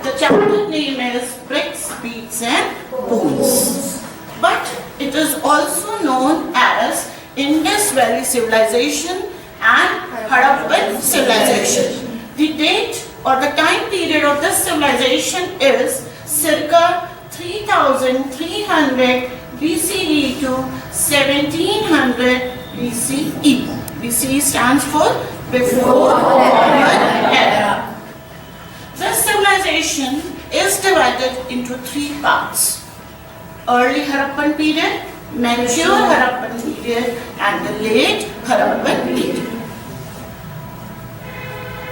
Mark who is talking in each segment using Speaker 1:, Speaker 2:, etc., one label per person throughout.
Speaker 1: The chapter name is Bricks, Beads and Bones. But it is also known as Indus Valley Civilization and Harappan Civilization. The date or the time period of this civilization is circa 3300 BCE to 1700 BCE. BCE stands for before Common Era. This civilization is divided into three parts: early Harappan period, mature Harappan period, and the late Harappan period.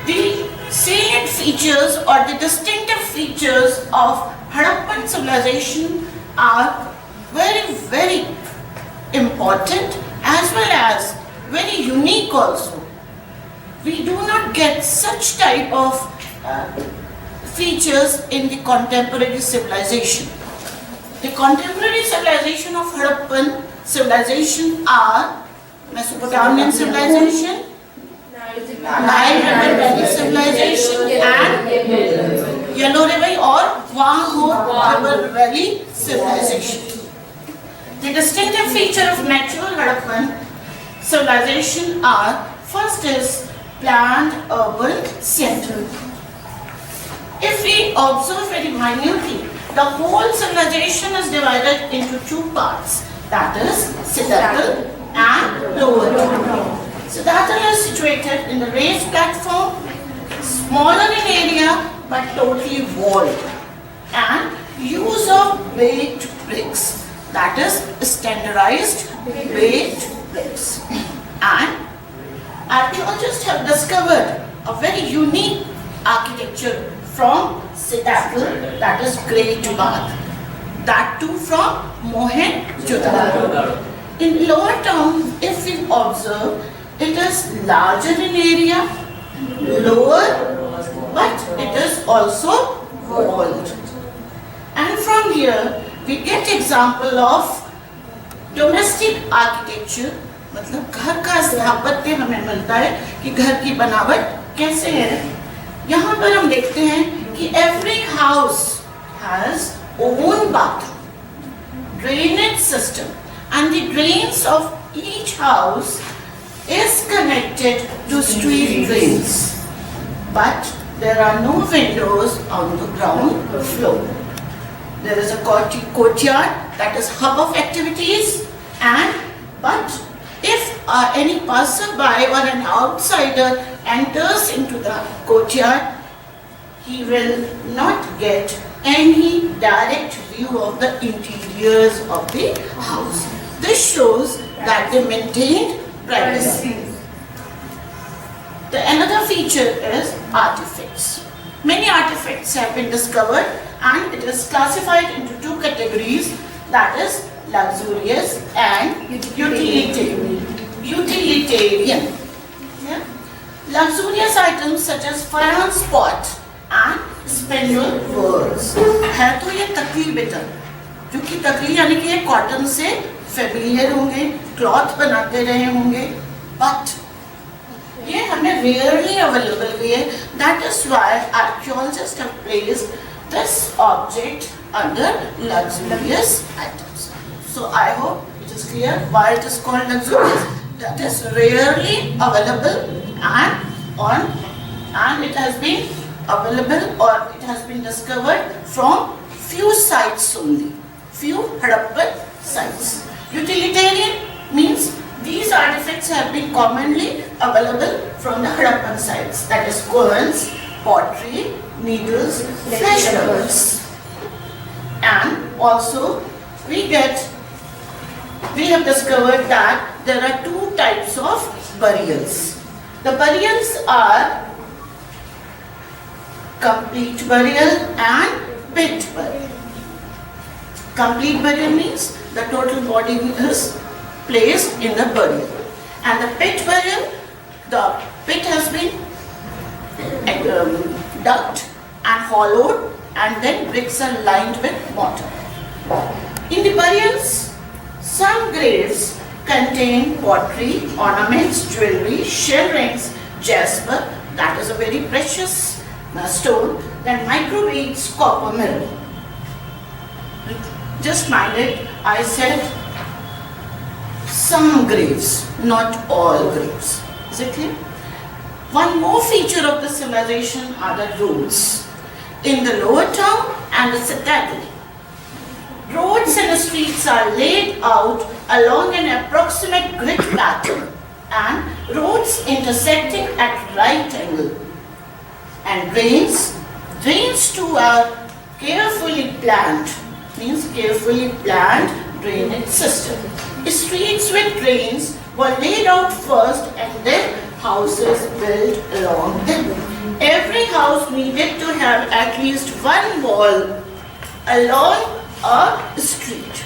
Speaker 1: The salient features or the distinctive features of Harappan civilization are very, very important as well as very unique also. We do not get such type of features in the contemporary civilization. The contemporary civilization of Harappan civilization are Mesopotamian civilization, Nile River Valley civilization, and Yellow River or Wahho River Valley civilization. The distinctive feature of mature Harappan civilization are: first is planned urban center. If we observe very minutely, the whole civilization is divided into two parts, that is Siddharthal and Lower Town. Siddharthal is situated in the raised platform, smaller in area but totally walled, and use of baked bricks, that is standardized baked bricks. And archaeologists have discovered a very unique architecture from Siddharthal, that is Great Bath, that too from Mohenjo-daro. In Lower Town, if we observe, it is larger in area, lower, but it is also walled. And from here, we get example of domestic architecture, मतलब घर का स्थापत्य हमें मिलता है कि घर की बनावट कैसे है. यहाँ पर हम देखते हैं कि every house has own bathroom, drainage system, and the drains of each house is connected to street drains. But there are no windows on the ground floor. There is a courtyard, that is hub of activities, but if any passerby or an outsider enters into the courtyard, he will not get any direct view of the interiors of the house. This shows that they maintained privacy. The another feature is artifacts. Many artifacts have been discovered and it is classified into two categories, that is luxurious and utilitarian. Yeah? Luxurious items such as faience pot and spindle whorls. है तो ये तकली बेटा, जो कि तकली यानी कि ये कॉटन से फेमिलियर होंगे, क्लॉथ बनाते रहे होंगे, बट ये हमें रेयरली अवेलेबल हुई है. That is why archaeologist have placed this object under luxurious items. So I hope it is clear why it is called luxurious. That is rarely available and it has been available or it has been discovered from few sites only, few Harappan sites. Utilitarian means these artifacts have been commonly available from the Harappan sites, that is coins, pottery, needles, fleshworks. And also we have discovered that there are two types of burials. The burials are complete burial and pit burial. Complete burial means the total body is placed in the burial. And the pit burial, the pit has been dug and hollowed and then bricks are lined with mortar. In the burials, some graves contain pottery, ornaments, jewelry, shell rings, jasper, that is a very precious stone Then microbeads copper mirror. Just mind it, I said some graves, not all graves. Is it clear? One more feature of the civilization are the roads in the lower town and the citadel. Roads and streets are laid out along an approximate grid pattern and roads intersecting at right angle. And drains too are carefully planned, means carefully planned drainage system. Streets with drains were laid out first and then houses built along them. Every house needed to have at least one wall along a street.